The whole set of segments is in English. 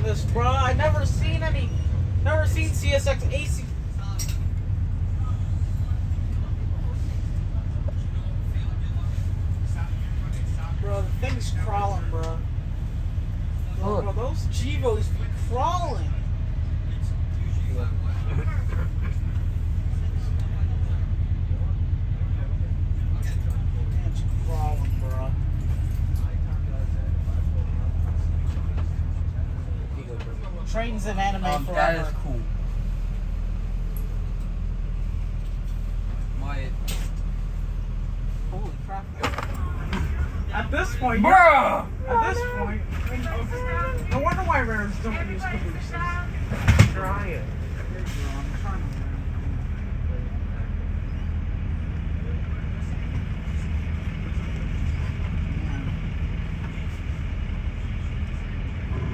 this, bro. I never seen CSX AC. Bro, the thing's crawling, bro. Bro, those Gevos be crawling. It's crawling, bro. Trains in anime forever. That is cool. Holy crap. At this point, bruh! At this point, no wonder why rares don't use cabooses. Try it. I'm trying to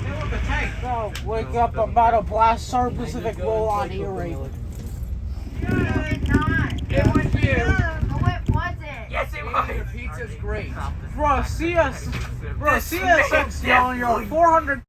Hey, look, a tank. Oh, Wake up, I'm about to blast Star Pacific roll on E-Ray. No, it's not. It was you. No, it wasn't. Yes, it was. Your pizza's great. Bro, CSX, y'all, you're 400.